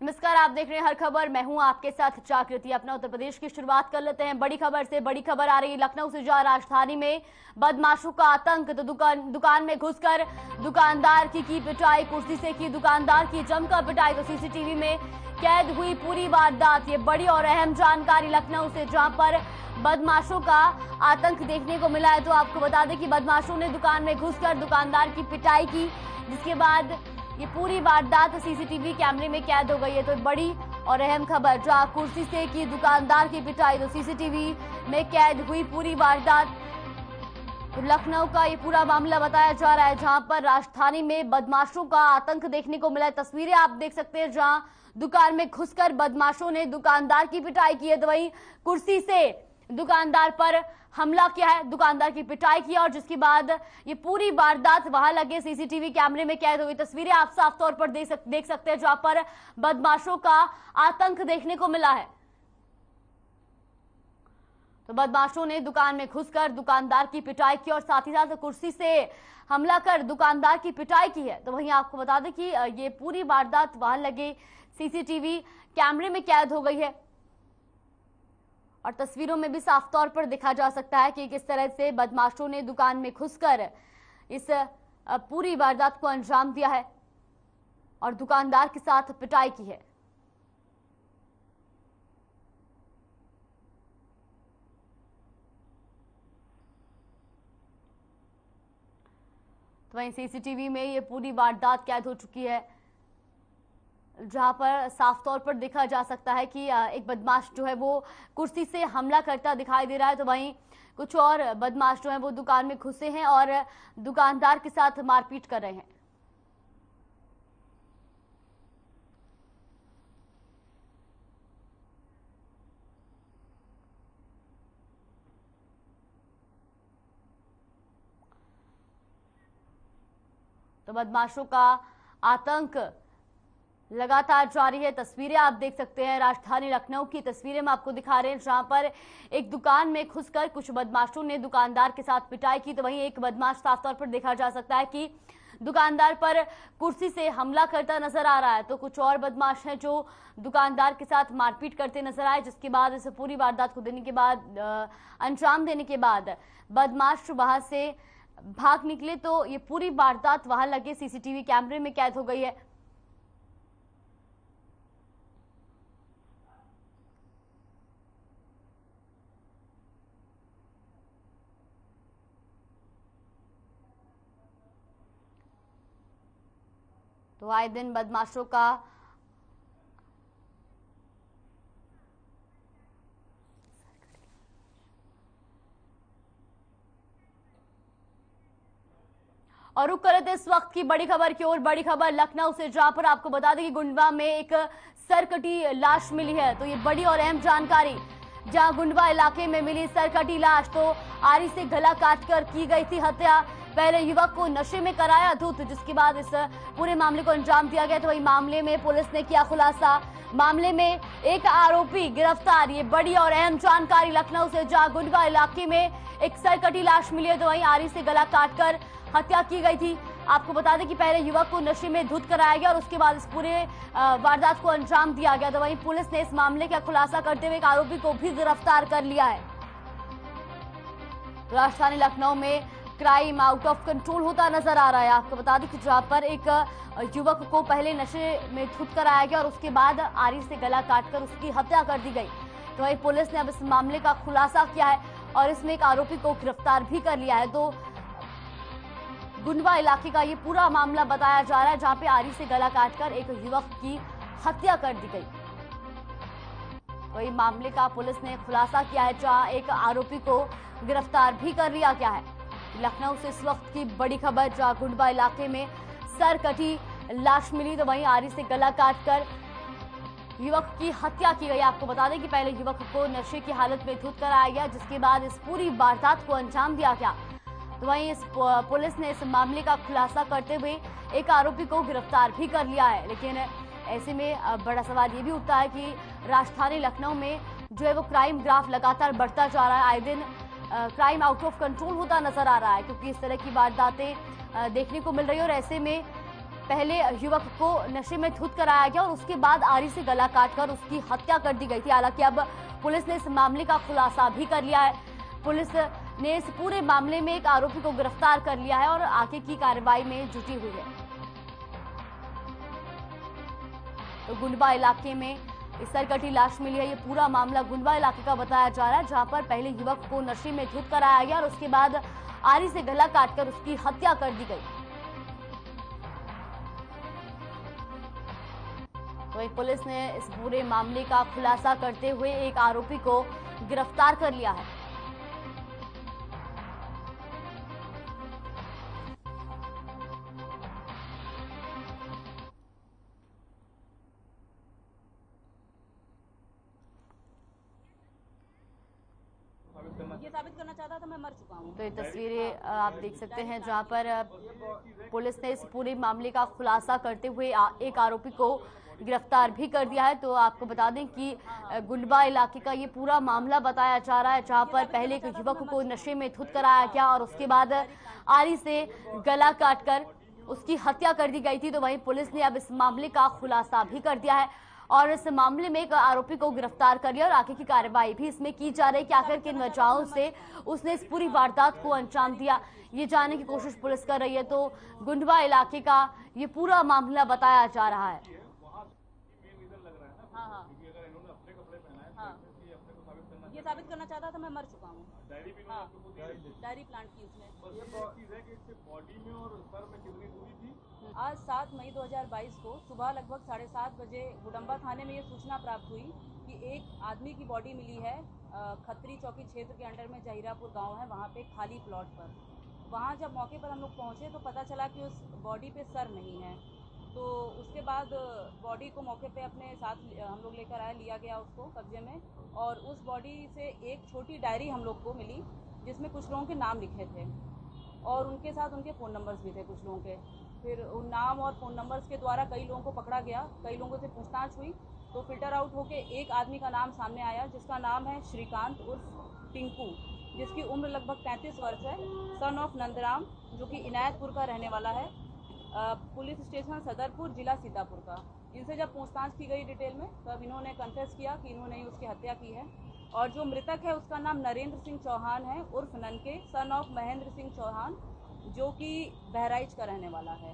नमस्कार, आप देख रहे हैं हर खबर। मैं हूं आपके साथ जागृति। अपना उत्तर प्रदेश की शुरुआत कर लेते हैं बड़ी खबर से। बड़ी खबर आ रही है लखनऊ से, जहां राजधानी में बदमाशों का आतंक। तो दुकान में घुसकर दुकानदार की पिटाई, कुर्सी से की दुकानदार की जमकर पिटाई। तो सीसीटीवी में कैद हुई पूरी वारदात। ये बड़ी और अहम जानकारी लखनऊ से, जहां पर बदमाशों का आतंक देखने को मिला है। तो आपको बता दें कि बदमाशों ने दुकान में घुसकर दुकानदार की पिटाई की, जिसके बाद ये पूरी वारदात सीसीटीवी कैमरे में कैद हो गई है। तो बड़ी और अहम खबर, जहां कुर्सी से की दुकानदार की पिटाई, तो सीसीटीवी में कैद हुई पूरी वारदात। तो लखनऊ का ये पूरा मामला बताया जा रहा है, जहां पर राजधानी में बदमाशों का आतंक देखने को मिला है। तस्वीरें आप देख सकते हैं, जहां दुकान में घुसकर बदमाशों ने दुकानदार की पिटाई की है। तो वहीं कुर्सी से दुकानदार पर हमला किया है, दुकानदार की पिटाई की, और जिसके बाद ये पूरी वारदात वहां लगे सीसीटीवी कैमरे में कैद हुई तस्वीरें आप साफ तौर पर देख सकते हैं, जहां पर बदमाशों का आतंक देखने को मिला है। तो बदमाशों ने दुकान में घुसकर दुकानदार की पिटाई की और साथ ही साथ कुर्सी से हमला कर दुकानदार की पिटाई की है। तो वहीं आपको बता दें कि ये पूरी वारदात वहां लगे सीसीटीवी कैमरे में कैद हो गई है, और तस्वीरों में भी साफ तौर पर देखा जा सकता है कि किस तरह से बदमाशों ने दुकान में घुसकर इस पूरी वारदात को अंजाम दिया है और दुकानदार के साथ पिटाई की है। तो वहीं सीसीटीवी में ये पूरी वारदात कैद हो चुकी है, जहां पर साफ तौर पर देखा जा सकता है कि एक बदमाश जो है वो कुर्सी से हमला करता दिखाई दे रहा है। तो वहीं कुछ और बदमाश जो है वो दुकान में घुसे हैं और दुकानदार के साथ मारपीट कर रहे हैं। तो बदमाशों का आतंक लगातार जारी है। तस्वीरें आप देख सकते हैं, राजधानी लखनऊ की तस्वीरें हम आपको दिखा रहे हैं, जहां पर एक दुकान में घुसकर कुछ बदमाशों ने दुकानदार के साथ पिटाई की। तो वहीं एक बदमाश साफ तौर पर देखा जा सकता है कि दुकानदार पर कुर्सी से हमला करता नजर आ रहा है। तो कुछ और बदमाश हैं जो दुकानदार के साथ मारपीट करते नजर आए, जिसके बाद इस पूरी वारदात को अंजाम देने के बाद बदमाश वहां से भाग निकले। तो ये पूरी वारदात वहां लगे सीसीटीवी कैमरे में कैद हो गई है। तो आए दिन बदमाशों का और रुक कर इस वक्त की बड़ी खबर की ओर। बड़ी खबर लखनऊ से, जहां पर आपको बता दें कि गुंडवा में एक सरकटी लाश मिली है। तो ये बड़ी और अहम जानकारी, जहां गुंडवा इलाके में मिली सरकटी लाश। तो आरी से गला काटकर की गई थी हत्या। पहले युवक को नशे में कराया धुत, जिसके बाद इस पूरे मामले को अंजाम दिया गया। तो वही मामले में पुलिस ने किया खुलासा, मामले में एक आरोपी गिरफ्तार। ये बड़ी और अहम जानकारी लखनऊ से, जहां गुंडवा इलाके में एक सरकटी लाश मिली है। तो वहीं आरी से गला काटकर हत्या की गई थी। आपको बता दें कि पहले युवक को नशे में धुत कराया गया और उसके बाद इस पूरे वारदात को अंजाम दिया गया। तो वहीं पुलिस ने इस मामले का खुलासा करते हुए एक आरोपी को भी गिरफ्तार कर लिया है। तो राजधानी लखनऊ में क्राइम आउट ऑफ कंट्रोल होता नजर आ रहा है। आपको बता दें कि जहां पर एक युवक को पहले नशे में धुत कराया गया और उसके बाद आरी से गला काटकर उसकी हत्या कर दी गई। तो वहीं पुलिस ने अब इस मामले का खुलासा किया है और इसमें एक आरोपी को गिरफ्तार भी कर लिया है। तो गुंडवा इलाके का ये पूरा मामला बताया जा रहा है, जहां पे आरी से गला काटकर एक युवक की हत्या कर दी गई। वही मामले का पुलिस ने खुलासा किया है, जहां एक आरोपी को गिरफ्तार भी कर लिया गया है। लखनऊ से इस वक्त की बड़ी खबर, जहां गुंडवा इलाके में सरकटी लाश मिली। तो वहीं आरी से गला काटकर युवक की हत्या की गई। आपको बता दें कि पहले युवक को नशे की हालत में धुत कराया गया, जिसके बाद इस पूरी वारदात को अंजाम दिया गया। तो वहीं इस पुलिस ने इस मामले का खुलासा करते हुए एक आरोपी को गिरफ्तार भी कर लिया है। लेकिन ऐसे में बड़ा सवाल ये भी उठता है कि राजधानी लखनऊ में जो है वो क्राइम ग्राफ लगातार बढ़ता जा रहा है। आए दिन क्राइम आउट ऑफ कंट्रोल होता नजर आ रहा है, क्योंकि इस तरह की वारदातें देखने को मिल रही है। और ऐसे में पहले युवक को नशे में धुत कराया गया और उसके बाद आरी से गला काटकर उसकी हत्या कर दी गई थी। हालांकि अब पुलिस ने इस मामले का खुलासा भी कर लिया है। पुलिस ने इस पूरे मामले में एक आरोपी को गिरफ्तार कर लिया है और आगे की कार्रवाई में जुटी हुई है। तो गुंडवा इलाके में इस सरकटी लाश मिली है। ये पूरा मामला गुंडवा इलाके का बताया जा रहा है, जहां पर पहले युवक को नशे में धुत कराया गया और उसके बाद आरी से गला काटकर उसकी हत्या कर दी गई। वहीं पुलिस ने इस पूरे मामले का खुलासा करते हुए एक आरोपी को गिरफ्तार कर लिया है। ये साबित करना चाहता था मैं मर चुका हूँ। तो ये तस्वीरें आप देख सकते हैं, जहां पर पुलिस ने इस पूरे मामले का खुलासा करते हुए एक आरोपी को गिरफ्तार भी कर दिया है। तो आपको बता दें कि गुंडवा इलाके का ये पूरा मामला बताया जा रहा है, जहां पर पहले एक युवक को नशे में धुत कराया गया और उसके बाद आरी से गला काटकर उसकी हत्या कर दी गई थी। तो वहीं पुलिस ने अब इस मामले का खुलासा भी कर दिया है और इस मामले में एक आरोपी को गिरफ्तार कर लिया और आगे की कार्रवाई भी इसमें की जा रही है कि आखिर किन वजहों से उसने इस पूरी वारदात को अंजाम दिया, ये जानने की कोशिश पुलिस कर रही है। तो गुंडवा इलाके का ये पूरा मामला बताया जा रहा है। ये साबित करना चाहता था मैं मर चुका हूँ। डायरी प्लांट की उसने। बॉडी में और सर में कितनी दूरी थी? आज 7 मई 2022 को सुबह लगभग 7:30 बजे गुडम्बा थाने में ये सूचना प्राप्त हुई कि एक आदमी की बॉडी मिली है खत्री चौकी क्षेत्र के अंडर में जहीरापुर गांव है, वहाँ पे खाली प्लॉट पर। वहाँ जब मौके पर हम लोग पहुँचे तो पता चला कि उस बॉडी पे सर नहीं है। तो उसके बाद बॉडी को मौके पे अपने साथ हम लोग लेकर आए, लिया गया उसको कब्जे में और उस बॉडी से एक छोटी डायरी हम लोग को मिली जिसमें कुछ लोगों के नाम लिखे थे और उनके साथ उनके फ़ोन नंबर्स भी थे कुछ लोगों के। फिर उन नाम और फ़ोन नंबर्स के द्वारा कई लोगों को पकड़ा गया, कई लोगों से पूछताछ हुई तो फिल्टर आउट होके एक आदमी का नाम सामने आया जिसका नाम है श्रीकांत उर्फ टिंकू, जिसकी उम्र लगभग 33 वर्ष है, सन ऑफ नंदराम, जो कि इनायतपुर का रहने वाला है, पुलिस स्टेशन सदरपुर, जिला सीतापुर का। इनसे जब पूछताछ की गई डिटेल में तब इन्होंने कन्फेस किया कि इन्होंने ही उसकी हत्या की है। और जो मृतक है उसका नाम नरेंद्र सिंह चौहान है उर्फ ननके, सन ऑफ महेंद्र सिंह चौहान, जो कि बहराइच का रहने वाला है।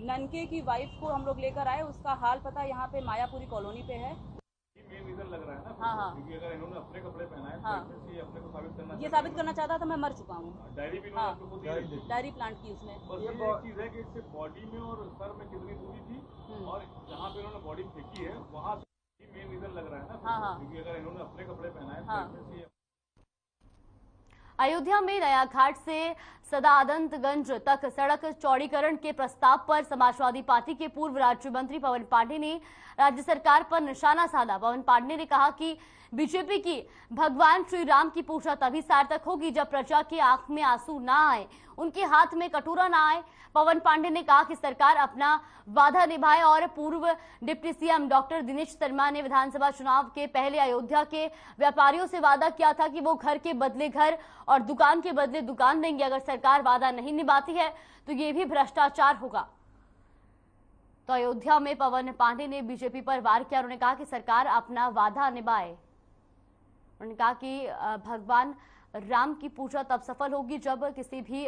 ननके की वाइफ को हम लोग लेकर आए, उसका हाल पता यहाँ पे मायापुरी कॉलोनी पे है। मेन रीजन लग रहा है ना। हाँ। क्योंकि अगर इन्होंने अपने कपड़े पहनाए तो ये अपने को साबित करना ये साबित करना चाहता था मैं मर चुका हूँ। डायरी भी आपको खुद ही डायरी प्लांट की उसने। बस ये चीज है कि इससे बॉडी में और सर में कितनी दूरी थी और जहाँ पे इन्होंने बॉडी फेंकी है वहाँ मेन रीजन लग रहा है ना। क्योंकि अगर इन्होंने अपने कपड़े पहनाए अयोध्या में नया घाट से सदानंदगंज तक सड़क चौड़ीकरण के प्रस्ताव पर समाजवादी पार्टी के पूर्व राज्य मंत्री पवन पांडे ने राज्य सरकार पर निशाना साधा। पवन पांडे ने कहा कि बीजेपी की भगवान श्री राम की पूजा तभी सार्थक होगी जब प्रजा की आंख में आंसू ना आए, उनके हाथ में कटोरा ना आए। पवन पांडे ने कहा कि सरकार अपना वादा निभाए और पूर्व deputy CM doctor Dinesh Sharma ने विधानसभा चुनाव के पहले अयोध्या के व्यापारियों से वादा किया था कि वो घर के बदले घर और दुकान के बदले दुकान देंगे। अगर सरकार वादा नहीं निभाती है तो ये भी भ्रष्टाचार होगा। तो अयोध्या में पवन पांडे ने बीजेपी पर वार किया। उन्होंने कहा कि सरकार अपना वादा निभाए। उन्होंने कहा कि भगवान राम की पूजा तब सफल होगी जब किसी भी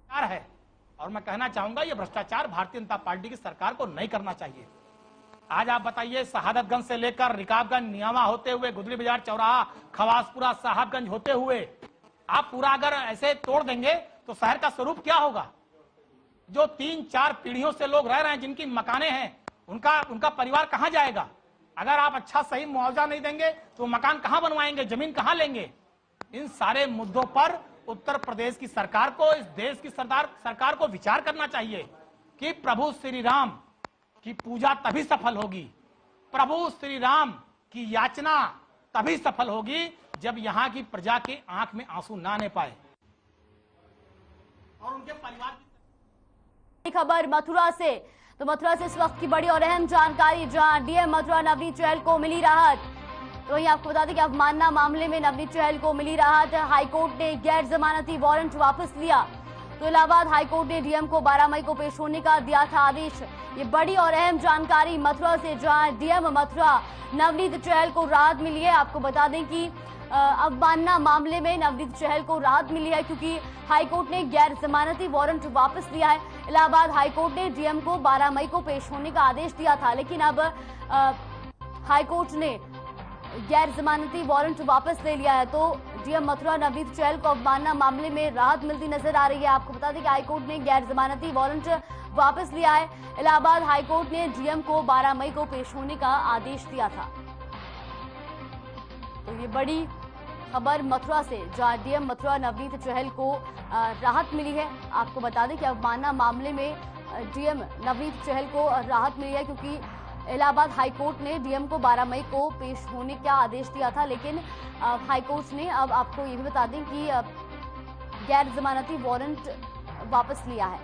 है। और मैं कहना चाहूंगा ये भ्रष्टाचार भारतीय जनता पार्टी की सरकार को नहीं करना चाहिए। आज आप बताइए, शहादतगंज से लेकर रिकाबगंज, नियामा होते हुए गुदरी बाजार चौराहा, खवासपुरा, साहबगंज होते हुए आप पूरा अगर ऐसे तोड़ देंगे तो शहर का स्वरूप क्या होगा? जो 3-4 पीढ़ियों से लोग रह रहे हैं, जिनकी मकाने हैं, उनका परिवार कहां जाएगा? अगर आप अच्छा सही मुआवजा नहीं देंगे तो मकान कहां बनवाएंगे, जमीन कहां लेंगे? इन सारे मुद्दों पर उत्तर प्रदेश की सरकार को, इस देश की सरकार को विचार करना चाहिए कि प्रभु श्री राम की पूजा तभी सफल होगी, प्रभु श्री राम की याचना तभी सफल होगी जब यहाँ की प्रजा की आंख में आंसू ना आने पाए और उनके परिवार की। खबर मथुरा से, तो मथुरा से इस वक्त की बड़ी और अहम जानकारी, जहां डीएम मथुरा नवनीत चहल को मिली राहत। तो वहीं आपको बता दें कि अवमानना मामले में नवनीत चहल को मिली राहत। हाईकोर्ट ने गैर जमानती वारंट वापस लिया। तो इलाहाबाद हाईकोर्ट ने डीएम को 12 मई को पेश होने का दिया था आदेश। ये बड़ी और अहम जानकारी मथुरा से, जहां डीएम मथुरा नवनीत चहल को राहत मिली है। आपको बता दें कि अवमानना मामले में नवनीत चहल को राहत मिली है क्योंकि हाईकोर्ट ने गैर जमानती वारंट वापस लिया है। इलाहाबाद हाईकोर्ट ने डीएम को 12 मई को पेश होने का आदेश दिया था, लेकिन अब हाईकोर्ट ने गैर जमानती वारंट वापस ले लिया है। तो डीएम मथुरा नवनीत चहल को अवमानना मामले में राहत मिलती नजर आ रही है। आपको बता दें कि हाईकोर्ट ने गैर जमानती वारंट वापस लिया है। इलाहाबाद हाईकोर्ट ने डीएम को 12 मई को पेश होने का आदेश दिया था। तो ये बड़ी खबर मथुरा से, जहां डीएम मथुरा नवनीत चहल को राहत मिली है। आपको बता दें कि अवमानना मामले में डीएम नवनीत चहल को राहत मिली है क्योंकि इलाहाबाद हाईकोर्ट ने डीएम को 12 मई को पेश होने का आदेश दिया था, लेकिन हाईकोर्ट ने अब आपको ये भी बता दें कि गैर जमानती वारंट वापस लिया है।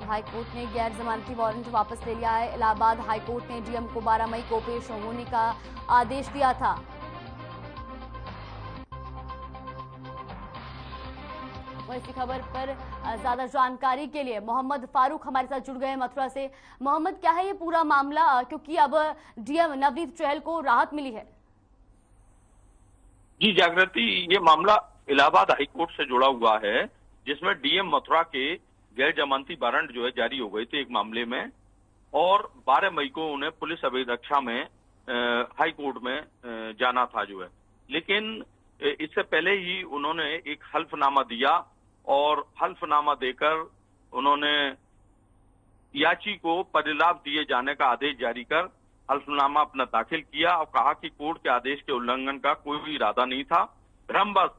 हाईकोर्ट ने गैर जमानती वारंट वापस ले लिया है। इलाहाबाद हाईकोर्ट ने डीएम को 12 मई को पेश होने का आदेश दिया था। इसी खबर पर ज्यादा जानकारी के लिए मोहम्मद फारूक हमारे साथ जुड़ गए हैं मथुरा से। मोहम्मद, क्या है ये पूरा मामला, क्योंकि अब डीएम नवनीत चहल को राहत मिली है? जी जागृति, ये मामला इलाहाबाद हाईकोर्ट से जुड़ा हुआ है, जिसमें डीएम मथुरा के गैर जमानती वारंट जो है जारी हो गए थे एक मामले में, और 12 मई को उन्हें पुलिस अभिरक्षा में हाईकोर्ट में जाना था जो है। लेकिन इससे पहले ही उन्होंने एक हल्फनामा दिया और हल्फनामा देकर उन्होंने याची को परिलाभ दिए जाने का आदेश जारी कर हल्फनामा अपना दाखिल किया और कहा कि कोर्ट के आदेश के उल्लंघन का कोई भी इरादा नहीं था, भ्रमवश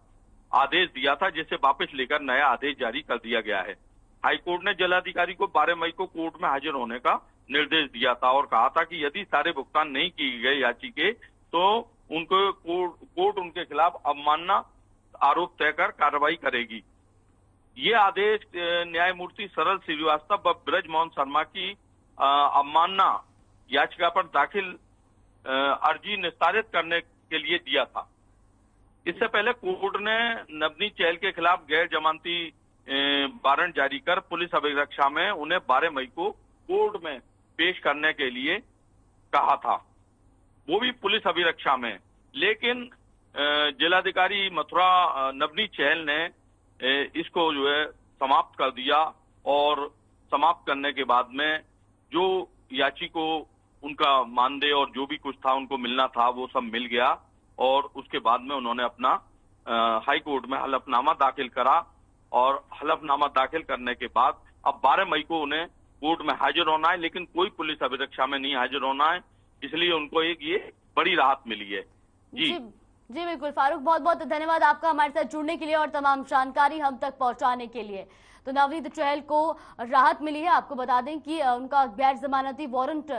आदेश दिया था, जिसे वापस लेकर नया आदेश जारी कर दिया गया है। हाईकोर्ट ने जिलाधिकारी को 12 मई को कोर्ट में हाजिर होने का निर्देश दिया था और कहा था कि यदि सारे भुगतान नहीं किए गए याची के तो उनको कोर्ट उनके खिलाफ अवमानना आरोप तय कर कार्रवाई करेगी। ये आदेश न्यायमूर्ति सरल श्रीवास्तव व ब्रज मोहन शर्मा की अवमानना याचिका पर दाखिल अर्जी निस्तारित करने के लिए दिया था। इससे पहले कोर्ट ने नवनीत चहल के खिलाफ गैर जमानती वारंट जारी कर पुलिस अभिरक्षा में उन्हें 12 मई को कोर्ट में पेश करने के लिए कहा था, वो भी पुलिस अभिरक्षा में। लेकिन जिलाधिकारी मथुरा नवनीत चहल ने इसको जो है समाप्त कर दिया और समाप्त करने के बाद में जो याची को उनका मानदेय और जो भी कुछ था उनको मिलना था वो सब मिल गया और उसके बाद में उन्होंने अपना हाई कोर्ट में हलफनामा दाखिल करा और हलफनामा दाखिल करने के बाद अब 12 मई को उन्हें कोर्ट में हाजिर होना है, लेकिन कोई पुलिस अभिरक्षा में नहीं हाजिर होना है, इसलिए उनको एक ये बड़ी राहत मिली है। जी बिल्कुल फारूक, बहुत बहुत धन्यवाद आपका हमारे साथ जुड़ने के लिए और तमाम जानकारी हम तक पहुंचाने के लिए। तो नवनीत चहल को राहत मिली है। आपको बता दें कि उनका गैर जमानती वारंट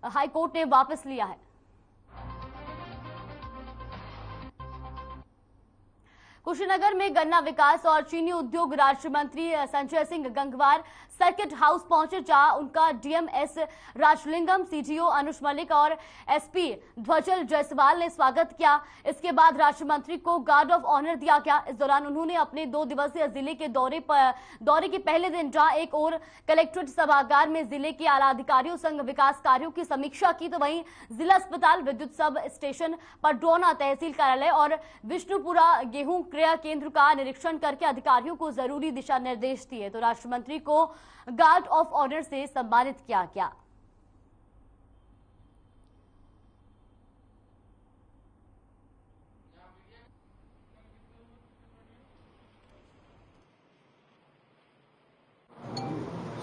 हाईकोर्ट ने वापस लिया है। कुशीनगर में गन्ना विकास और चीनी उद्योग राज्य मंत्री संजय सिंह गंगवार सर्किट हाउस पहुंचे, जहां उनका डीएमएस राजलिंगम, सीजीओ अनुज मलिक और एसपी ध्वजल जायसवाल ने स्वागत किया। इसके बाद राज्य मंत्री को गार्ड ऑफ ऑनर दिया गया। इस दौरान उन्होंने अपने 2 दिवसीय जिले के दौरे के पहले दिन जहां एक और कलेक्ट्रेट सभागार में जिले के आला अधिकारियों संग विकास कार्यों की समीक्षा की, तो वहीं जिला अस्पताल, विद्युत सब स्टेशन, पडरौना तहसील कार्यालय और विष्णुपुरा गेहूं क्रय केंद्र का निरीक्षण करके अधिकारियों को जरूरी दिशा निर्देश दिए। तो राष्ट्र मंत्री को गार्ड ऑफ ऑनर से सम्मानित किया गया।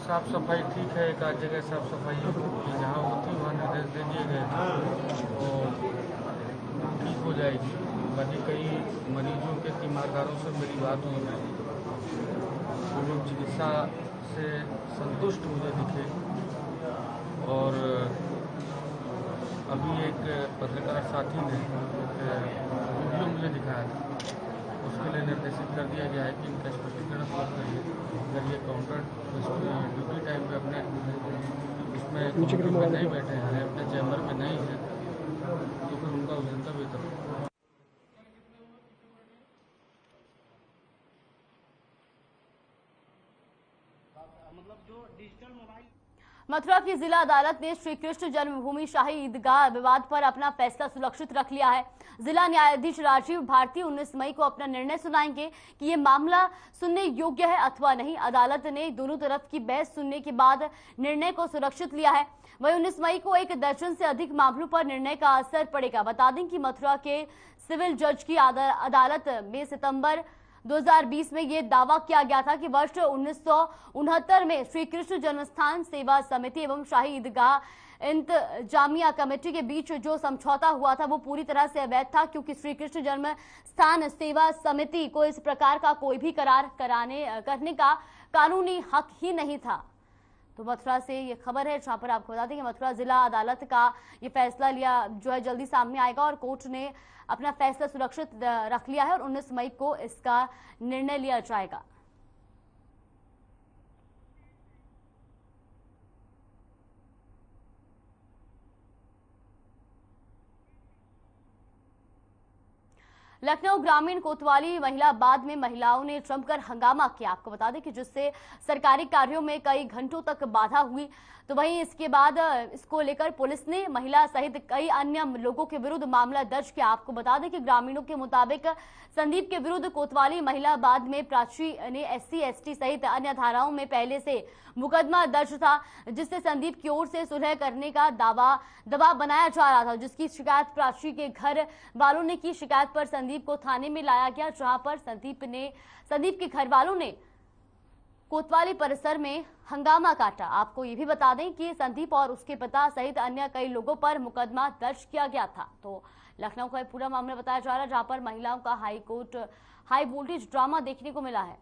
साफ सफाई ठीक है, एक आध जगह साफ सफाई जहाँ होती वहाँ निर्देश दे दिए गए तो ठीक हो जाएगी। बाकी कई मरीजों के तीमारदारों से मेरी बात हुई, वो लोग चिकित्सा से संतुष्ट मुझे दिखे और अभी एक पत्रकार साथी ने वीडियो मुझे दिखाया था, उसके लिए निर्देशित कर दिया गया है कि इनका स्पष्टीकरण प्राप्त करिए। अगर ये काउंटर ड्यूटी टाइम पे अपने उसमें काउंटर में नहीं बैठे हैं, अपने चैम्बर में नहीं है, तो फिर उनका उस दिन का वेतन मथुरा की जिला अदालत ने श्री कृष्ण जन्मभूमि शाही ईदगाह विवाद पर अपना फैसला सुरक्षित रख लिया है। जिला न्यायाधीश राजीव भारती 19 मई को अपना निर्णय सुनाएंगे कि ये मामला सुनने योग्य है अथवा नहीं। अदालत ने दोनों तरफ की बहस सुनने के बाद निर्णय को सुरक्षित लिया है। वहीं 19 मई को 1 दर्जन से अधिक मामलों पर निर्णय का असर पड़ेगा। बता दें कि मथुरा के सिविल जज की अदालत में सितंबर 2020 में ये दावा किया गया था कि वर्ष 1969 में श्री कृष्ण जन्मस्थान सेवा समिति एवं शाही ईदगाह इंतजामिया कमेटी के बीच जो समझौता हुआ था वो पूरी तरह से अवैध था, क्योंकि श्री कृष्ण जन्म स्थान सेवा समिति को इस प्रकार का कोई भी करार करने का कानूनी हक ही नहीं था। तो मथुरा से ये खबर है, जहां पर आपको बता दें कि मथुरा जिला अदालत का ये फैसला लिया जो है जल्दी सामने आएगा और कोर्ट ने अपना फैसला सुरक्षित रख लिया है और 19 मई को इसका निर्णय लिया जाएगा। लखनऊ ग्रामीण कोतवाली महिला बाद में महिलाओं ने जमकर हंगामा किया। आपको बता दें कि जिससे सरकारी कार्यों में कई घंटों तक बाधा हुई। तो वहीं इसके बाद इसको लेकर पुलिस ने महिला सहित कई अन्य लोगों के विरुद्ध मामला दर्ज किया। आपको बता दें कि ग्रामीणों के मुताबिक संदीप के विरुद्ध कोतवाली महिला बाद में प्राची ने SC ST सहित अन्य धाराओं में पहले से मुकदमा दर्ज था, जिससे संदीप की ओर से सुलह करने का दबाव बनाया जा रहा था, जिसकी शिकायत प्राची के घर वालों ने की। शिकायत पर संदीप को थाने में लाया गया, जहां पर संदीप के घर वालों ने कोतवाली परिसर में हंगामा काटा। आपको ये भी बता दें कि संदीप और उसके पिता सहित अन्य कई लोगों पर मुकदमा दर्ज किया गया था। तो लखनऊ का पूरा मामला बताया जा रहा है, जहां पर महिलाओं का हाई वोल्टेज ड्रामा देखने को मिला है।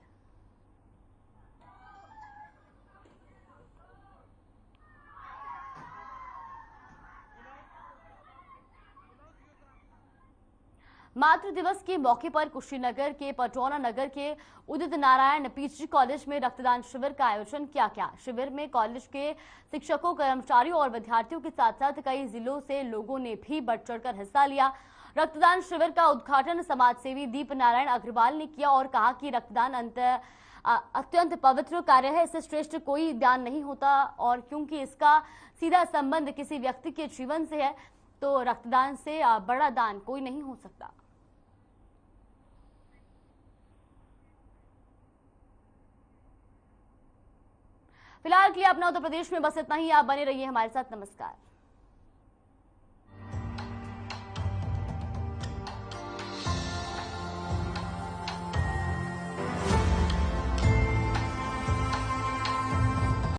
मातृ दिवस के मौके पर कुशीनगर के पटौना नगर के उदित नारायण PG कॉलेज में रक्तदान शिविर का आयोजन किया गया। शिविर में कॉलेज के शिक्षकों, कर्मचारियों और विद्यार्थियों के साथ साथ कई जिलों से लोगों ने भी बढ़ चढ़कर हिस्सा लिया। रक्तदान शिविर का उद्घाटन समाजसेवी दीप नारायण अग्रवाल ने किया और कहा कि रक्तदान अत्यंत पवित्र कार्य है, इससे श्रेष्ठ कोई दान नहीं होता और क्योंकि इसका सीधा संबंध किसी व्यक्ति के जीवन से है, तो रक्तदान से बड़ा दान कोई नहीं हो सकता। फिलहाल के लिए अपना उत्तर प्रदेश में बस इतना ही। आप बने रहिए हमारे साथ। नमस्कार।